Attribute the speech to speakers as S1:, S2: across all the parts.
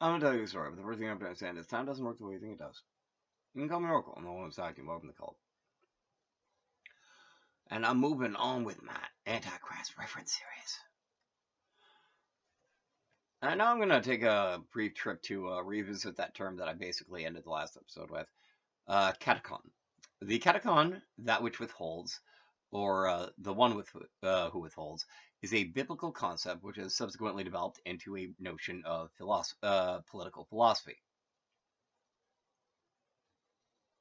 S1: I'm gonna tell you a story, but the first thing you have to understand is time doesn't work the way you think it does. You can call me Oracle, I'm the one who's talking. Welcome to the cult. And I'm moving on with my Antichrist reference series. And now I'm gonna take a brief trip to revisit that term that I basically ended the last episode with. Katechon. The Katechon, that which withholds, or the one with who withholds, is a biblical concept which has subsequently developed into a notion of political philosophy,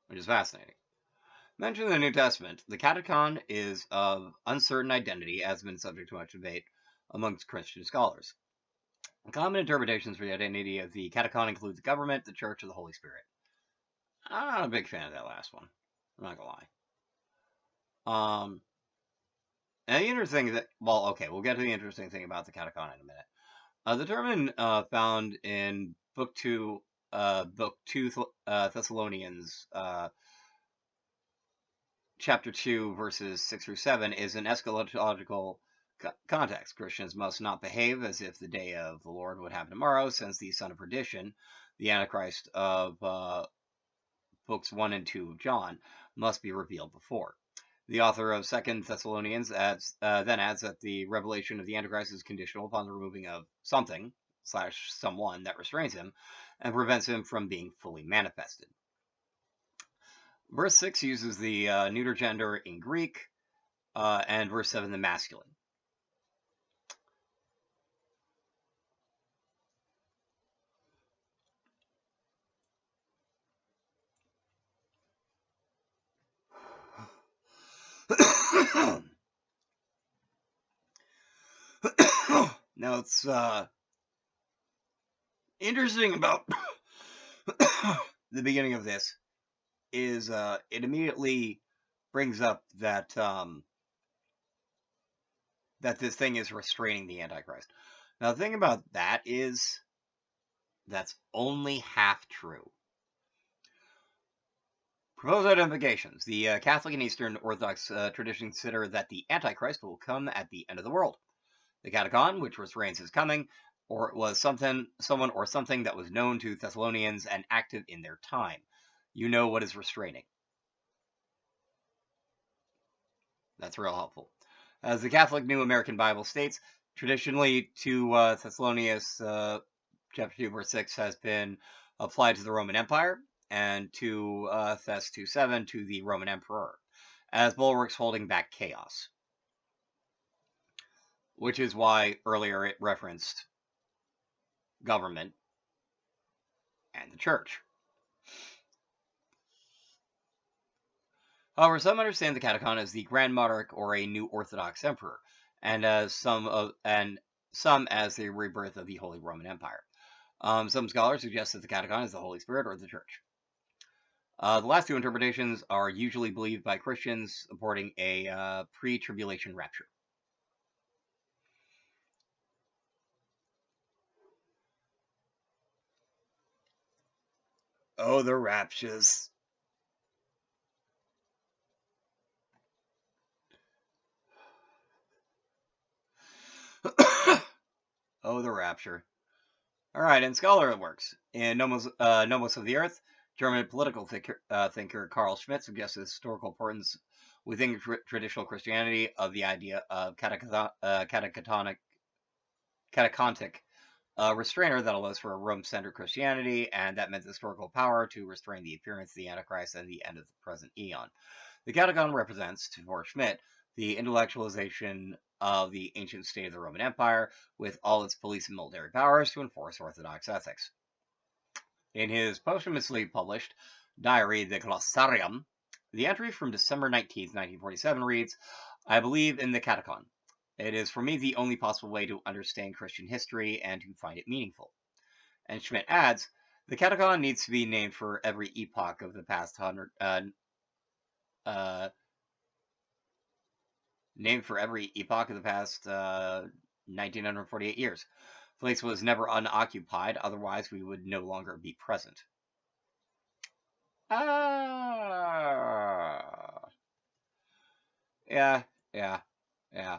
S1: which is fascinating. Mentioned in the New Testament, the Katechon is of uncertain identity, as has been subject to much debate amongst Christian scholars. Common interpretations for the identity of the Katechon include the government, the church, or the Holy Spirit. I'm not a big fan of that last one. I'm not gonna lie. And the interesting that, well, okay, we'll get to the interesting thing about the Katechon in a minute. The term found in Book Two Thessalonians, chapter 2, verses 6 through 7, is an eschatological context. Christians must not behave as if the day of the Lord would happen tomorrow, since the son of perdition, the Antichrist of books 1 and 2 of John, must be revealed before. The author of 2 Thessalonians then adds that the revelation of the Antichrist is conditional upon the removing of something / someone that restrains him and prevents him from being fully manifested. Verse 6 uses the neuter gender in Greek, and verse 7 the masculine. Now, it's interesting about the beginning of this is it immediately brings up that that this thing is restraining the Antichrist. Now, the thing about that is that's only half true. Proposed identifications. The Catholic and Eastern Orthodox tradition consider that the Antichrist will come at the end of the world. The Katechon, which restrains his coming, or was someone or something that was known to Thessalonians and active in their time. You know what is restraining. That's real helpful. As the Catholic New American Bible states, traditionally to Thessalonians chapter 2 verse 6 has been applied to the Roman Empire, and to Thess 2:7 to the Roman Emperor, as bulwarks holding back chaos. Which is why earlier it referenced government and the church. However, some understand the Katechon as the Grand Monarch or a new Orthodox Emperor, and some as the rebirth of the Holy Roman Empire. Some scholars suggest that the Katechon is the Holy Spirit or the Church. The last two interpretations are usually believed by Christians, supporting a pre-tribulation rapture. Oh, the raptures. Oh, the rapture. All right, in scholarly works. In Nomos of the Earth, German political thinker Carl Schmitt suggests the historical importance within traditional Christianity of the idea of catechontic restrainer that allows for a Rome-centered Christianity, and that meant the historical power to restrain the appearance of the Antichrist and the end of the present eon. The Katechon represents, for Schmitt, the intellectualization of the ancient state of the Roman Empire, with all its police and military powers to enforce orthodox ethics. In his posthumously published diary, the Glossarium, the entry from December 19, 1947 reads, "I believe in the Katechon. It is for me the only possible way to understand Christian history and to find it meaningful." And Schmitt adds, "The Katechon needs to be named for every epoch of the past named for every epoch of the past 1948 years. The place was never unoccupied, otherwise we would no longer be present." Yeah, yeah, yeah.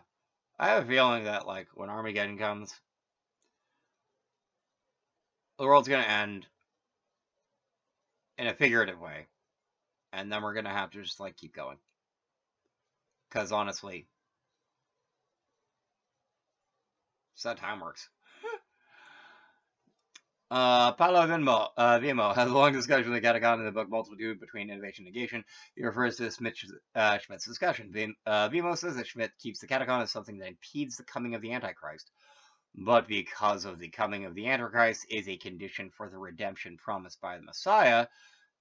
S1: I have a feeling that, like, when Armageddon comes, The world's going to end in a figurative way, and then we're going to have to just like keep going. Because honestly, that's how time works. Paolo Vimo has a long discussion with Katechon in the book Multitude Between Innovation and Negation. He refers to Schmidt's discussion. Vimo says that Schmidt keeps the Katechon as something that impedes the coming of the Antichrist, but because of the coming of the Antichrist is a condition for the redemption promised by the Messiah,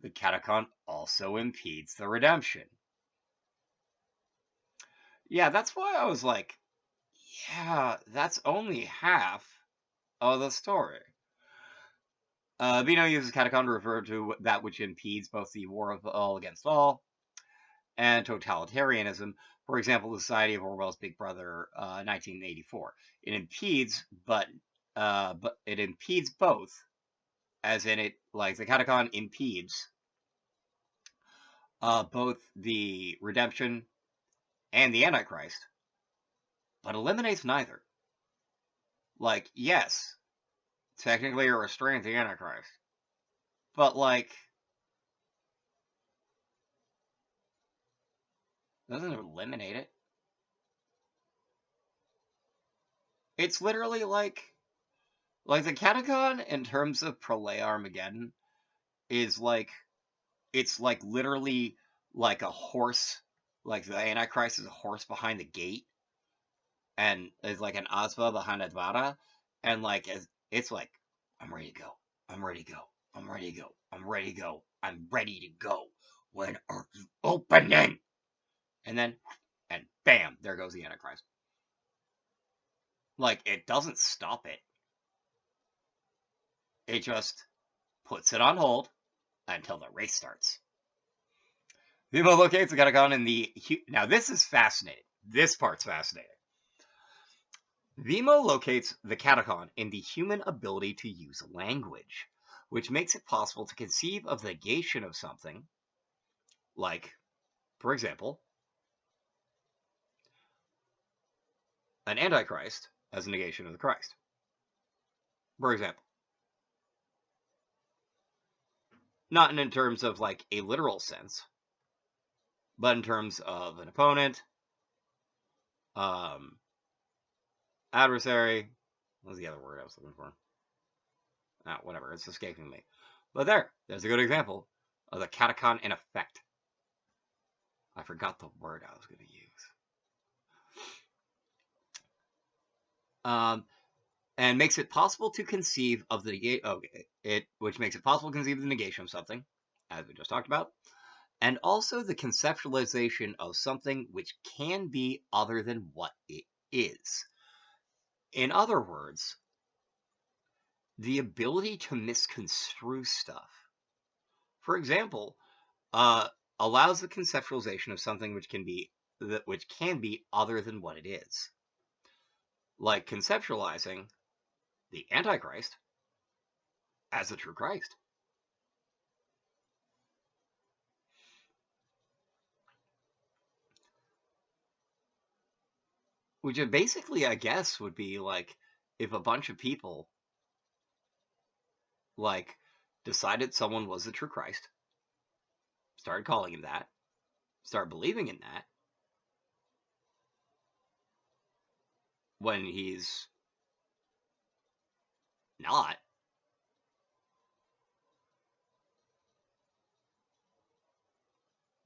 S1: the Katechon also impedes the redemption. Yeah, that's why I was like, yeah, that's only half of the story. Vino uses Katechon to refer to that which impedes both the war of all against all and totalitarianism. For example, the Society of Orwell's Big Brother, 1984. It impedes, but it impedes both, as in it, like the Katechon impedes both the redemption and the Antichrist, but eliminates neither. Like, yes, technically it restrains the Antichrist, but like, doesn't eliminate it. It's literally like the Katechon in terms of Prolay Armageddon is like, it's like literally like a horse, like the Antichrist is a horse behind the gate, and is like an Asva behind a Dvara, and like it's like, I'm ready to go, I'm ready to go, I'm ready to go, I'm ready to go, I'm ready to go. When are you opening? And then, and bam, there goes the Antichrist. Like, it doesn't stop it. It just puts it on hold until the race starts. Vimo locates the Katechon in the... Now, this is fascinating. This part's fascinating. Vimo locates the Katechon in the human ability to use language, which makes it possible to conceive of the negation of something, like, for example, an Antichrist as a negation of the Christ. For example. Not in terms of, like, a literal sense, but in terms of an opponent, adversary. What was the other word I was looking for? Whatever, it's escaping me. But there's a good example of the Katechon in effect. I forgot the word I was going to use. And makes it possible to conceive of the which makes it possible to conceive of the negation of something, as we just talked about, and also the conceptualization of something which can be other than what it is. In other words, the ability to misconstrue stuff. For example, allows the conceptualization of something which can be other than what it is, like conceptualizing the Antichrist as the true Christ. Which basically, I guess, would be like if a bunch of people like decided someone was the true Christ, started calling him that, started believing in that, when he's not.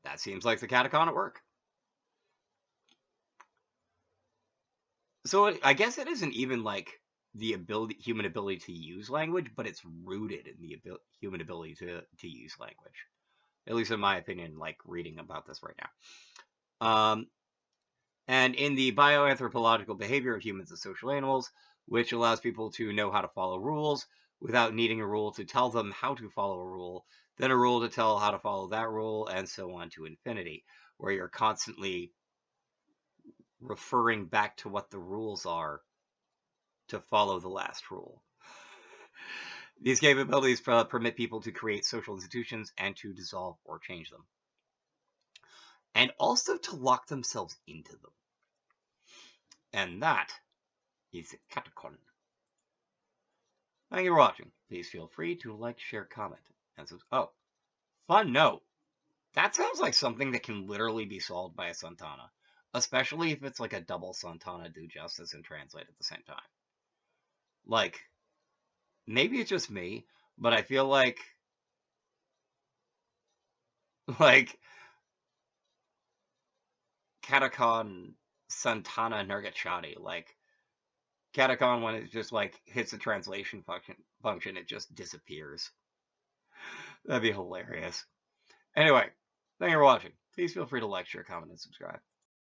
S1: That seems like the Katechon at work. So I guess it isn't even like the human ability to use language, but it's rooted in the human ability to use language. At least in my opinion, like reading about this right now. And in the bioanthropological behavior of humans and social animals, which allows people to know how to follow rules without needing a rule to tell them how to follow a rule, then a rule to tell how to follow that rule, and so on to infinity, where you're constantly referring back to what the rules are to follow the last rule. These capabilities permit people to create social institutions and to dissolve or change them, and also to lock themselves into them. And that is the Katechon. Thank you for watching. Please feel free to like, share, comment, and subscribe. Oh, fun note. That sounds like something that can literally be solved by a Santana, especially if it's like a double Santana do justice and translate at the same time. Like, maybe it's just me, but I feel like Katechon Santana Nurgachati, like Katechon when it just like hits the translation function, it just disappears. That'd be hilarious. Anyway, thank you for watching. Please feel free to like, share, comment, and subscribe.